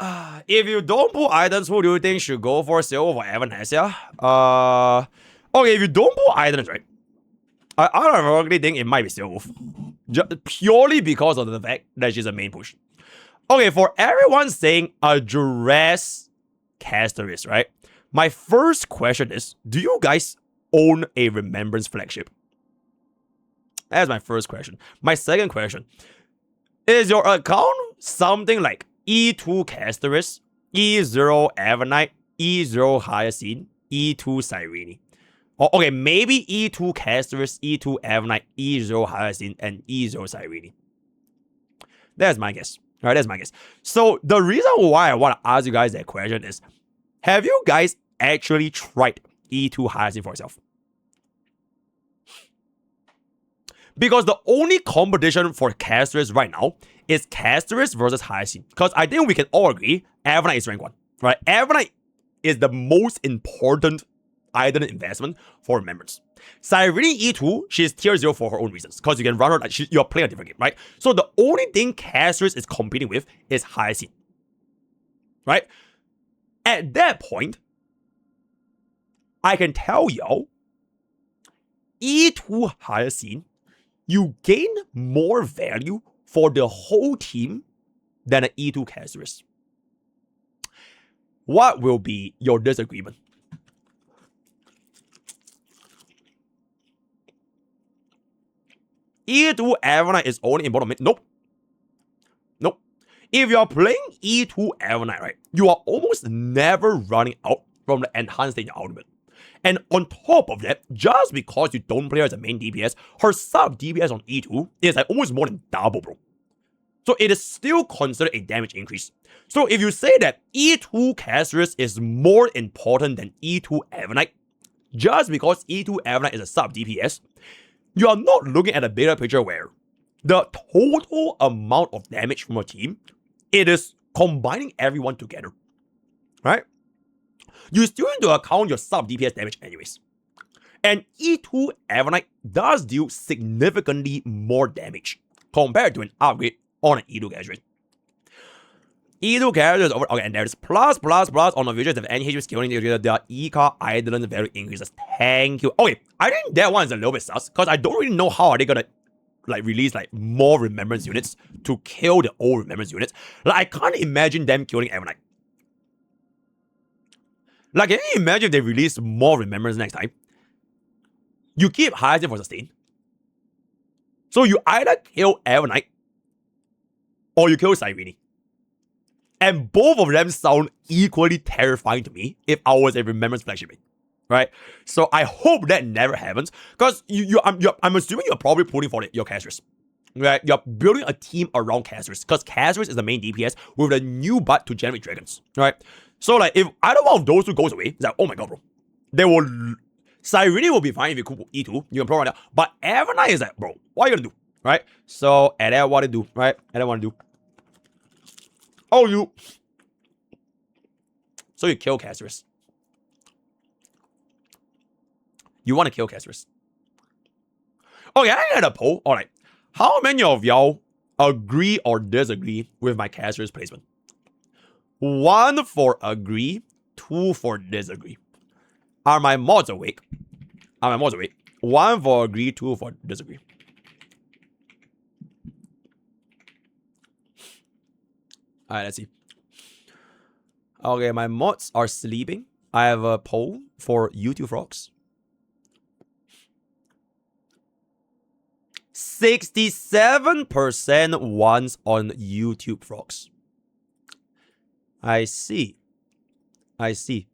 If you don't pull items, who do you think should go for silver for Evanescence? Okay, if you don't pull items, right? I ironically think it might be Silverwolf. Just purely because of the fact that she's a main push. Okay, for everyone saying address Castorice, right? My first question is, do you guys own a Remembrance flagship? That's my first question. My second question, is your account something like E2 Castorice, E0 Avanite, E0 Hyacinth, E2 Cyrene? Or, okay, maybe E2 Castorice, E2 Avanite, E0 Hyacinth, and E0 Cyrene. That's my guess. All right, that's my guess. So the reason why I want to ask you guys that question is, have you guys actually tried E2 Hyacinth for yourself? Because the only competition for Castorice right now is Castorice versus Hyacinth. Because I think we can all agree, Avanite is rank 1. Right? Avanite is the most important item investment for Remembrance. Cyrene E2, she's tier 0 for her own reasons. Because you can run her like you're playing a different game, right? So the only thing Castorice is competing with is Hyacinth. Right? At that point, I can tell y'all, E2 Hyacinth, you gain more value for the whole team than an E2 Castorice. What will be your disagreement? E2 Avanite is only important mid. Nope. Nope. If you're playing E2 Avanite, right, you are almost never running out from the enhanced stage ultimate. And on top of that, just because you don't play her as a main DPS, her sub DPS on E2 is like almost more than double, bro. So it is still considered a damage increase. So if you say that E2 Castorice is more important than E2 Avanite, just because E2 Avanite is a sub DPS, you are not looking at a bigger picture where the total amount of damage from a team, it is combining everyone together, right? You still need to account your sub DPS damage anyways. And E2 Avanite does deal significantly more damage compared to an upgrade on an E2 Castorice. E2 characters over, okay, and there's plus on the visuals of NH scaling together, their EIDOLONS value increases. Thank you. Okay, I think that one is a little bit sus, because I don't really know how are they gonna like release like more Remembrance units to kill the old Remembrance units. Like I can't imagine them killing Avanite. Like, can you imagine if they release more Remembrance next time? You keep Hyacinth for sustain. So you either kill Avanite or you kill Cyrene. And both of them sound equally terrifying to me if I was a Remembrance flagship, right? So I hope that never happens, because I'm assuming you're probably pulling for your Castorice, right? You're building a team around Castorice, because Castorice is the main DPS with a new butt to generate dragons, right? So like if either one of those two goes away, it's like, oh my god, bro. They will Cyrene will be fine if you cook E2, you can pro right now. But Avanite is like, bro, what are you gonna do? Right? So and that's what I do, right? And I want to do. Oh, you. So you kill Castorice. You want to kill Castorice. Okay, I had a poll. Alright. How many of y'all agree or disagree with my Castorice placement? 1 for agree, 2 for disagree. Are my mods awake? 1 for agree, 2 for disagree. Alright, let's see. Okay, my mods are sleeping. I have a poll for YouTube frogs. 67% wants on YouTube frogs. I see. 55%.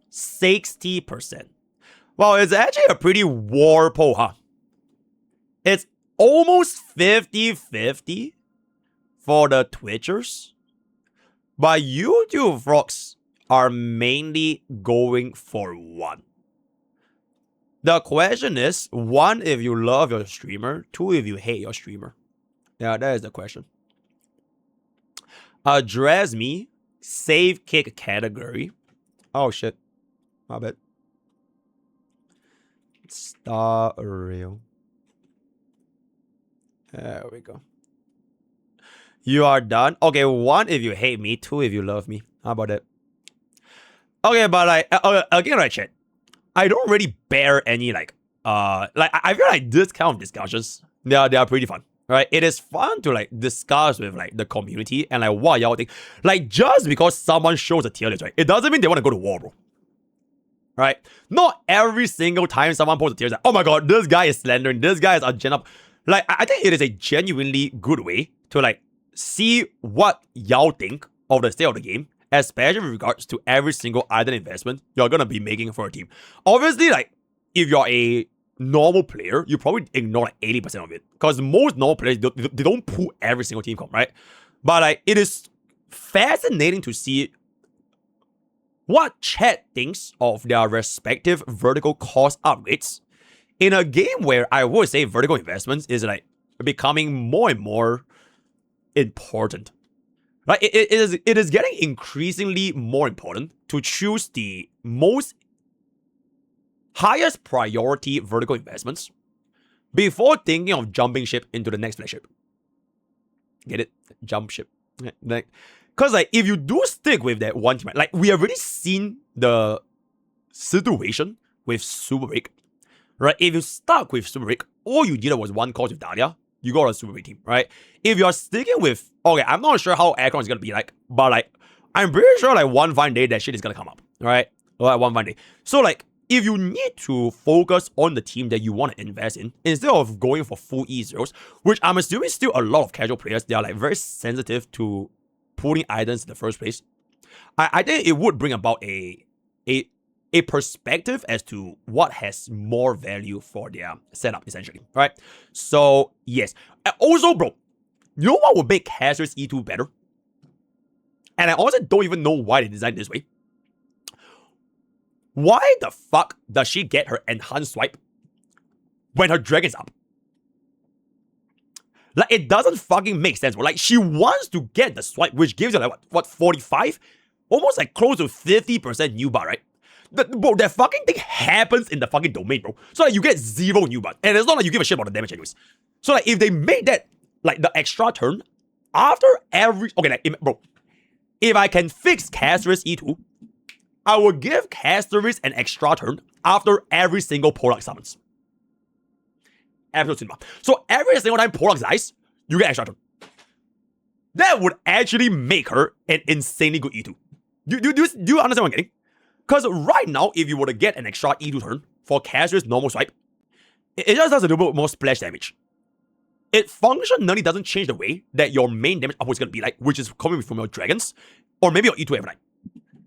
60%. Well, it's actually a pretty war poll, huh? It's almost 50-50 for the Twitchers. But YouTube frogs are mainly going for 1. The question is, 1 if you love your streamer, 2 if you hate your streamer. Yeah, that is the question. Address me, save kick category. Oh shit, my bad. Star real. There we go. You are done? Okay, 1 if you hate me, 2 if you love me. How about that? Okay, but like, again, right, chat. I don't really bear any like I feel like this kind of discussions, they are pretty fun. Right? It is fun to like discuss with like the community and like what y'all think. Like just because someone shows a tier list, right? It doesn't mean they want to go to war, bro. Right? Not every single time someone posts a tier list, like, oh my god, this guy is slandering, this guy is agenda. Like, I think it is a genuinely good way to like see what y'all think of the state of the game, especially with regards to every single item investment you're gonna be making for a team. Obviously, like, if you're a normal player, you probably ignore like 80% of it. Because most normal players, they don't pull every single team comp, right? But like, it is fascinating to see what chat thinks of their respective vertical cost upgrades in a game where I would say vertical investments is like becoming more and more important. Right? It is getting increasingly more important to choose the most highest priority vertical investments before thinking of jumping ship into the next flagship. Get it? Jump ship. Like, because like if you do stick with that one team, like we have already seen the situation with Super Break, right? If you stuck with Super Break, all you did was one course with Dahlia, you got a Super Break team, right? If you're sticking with, okay, I'm not sure how Aircon is gonna be like, but like I'm pretty sure like one fine day that shit is gonna come up, right? Like one fine day. So like if you need to focus on the team that you want to invest in, instead of going for full E0s, which I'm assuming still a lot of casual players, they are like very sensitive to pulling items in the first place, I think it would bring about a perspective as to what has more value for their setup, essentially, right? So, yes. Also, bro, you know what would make Castorice E2 better? And I honestly don't even know why they designed it this way. Why the fuck does she get her enhanced swipe when her dragon's up? Like, it doesn't fucking make sense, bro. Like, she wants to get the swipe, which gives her, like, what 45? Almost, like, close to 50% new bar, right? Bro, that fucking thing happens in the fucking domain, bro. So, like, you get 0 new bar. And it's not like you give a shit about the damage anyways. So, like, if they made that, like, the extra turn, after every... Okay, like, bro, if I can fix Castorice E2, I will give Castorice an extra turn after every single Pollock summons. Absolute cinema. So every single time Pollock dies, you get extra turn. That would actually make her an insanely good E2. Do you understand what I'm getting? Because right now, if you were to get an extra E2 turn for Castorice's normal swipe, it just does a little bit more splash damage. It functionally doesn't change the way that your main damage output is going to be like, which is coming from your dragons, or maybe your E2 every night.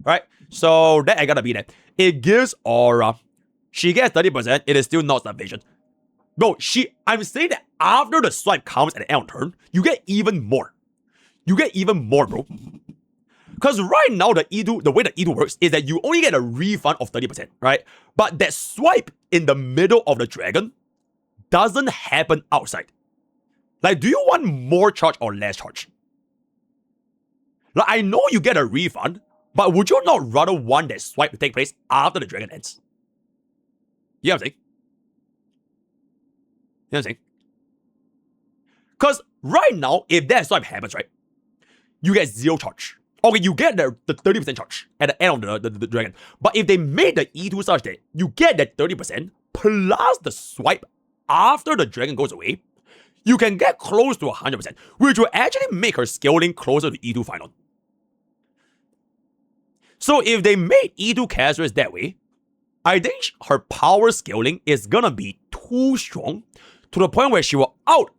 Right? So that I gotta be that. It gives aura. She gets 30%, it is still not starvation. Bro, I'm saying that after the swipe comes at the end of turn, you get even more. You get even more, bro. Because right now, the way the E2 works is that you only get a refund of 30%, right? But that swipe in the middle of the dragon doesn't happen outside. Like, do you want more charge or less charge? Like, I know you get a refund, but would you not rather want that swipe to take place after the dragon ends? You know what I'm saying? You know what I'm saying? Because right now, if that swipe happens, right, you get 0 charge. Okay, you get the 30% charge at the end of the dragon. But if they made the E2 such that you get that 30% plus the swipe after the dragon goes away, you can get close to 100%, which will actually make her scaling closer to E2 final. So if they made E2 Castorice that way, I think her power scaling is gonna be too strong to the point where she will out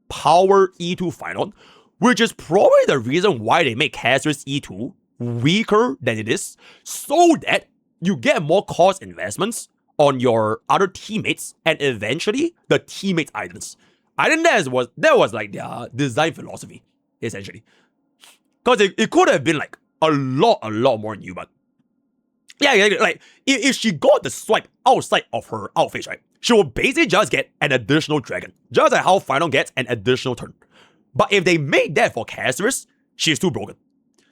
power E2 final, which is probably the reason why they make Castorice E2 weaker than it is, so that you get more cost investments on your other teammates and eventually the teammates' items. I think that was like their design philosophy, essentially. Because it could have been like a lot more new, but yeah, like if she got the swipe outside of her outfit, right, she will basically just get an additional dragon, just like how Final gets an additional turn. But if they made that for Castorice, she's too broken.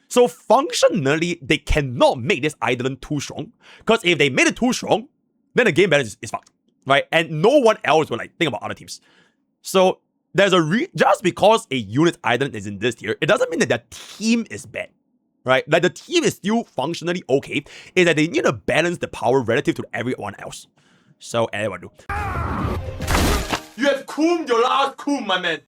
So functionally, they cannot make this Eidolon too strong, because if they made it too strong, then the game balance is fucked, right? And no one else will like think about other teams. So there's just because a unit island is in this tier, it doesn't mean that their team is bad. Right? Like the team is still functionally okay. Is that they need to balance the power relative to everyone else. So everyone do. You have cooled your last cool, my man.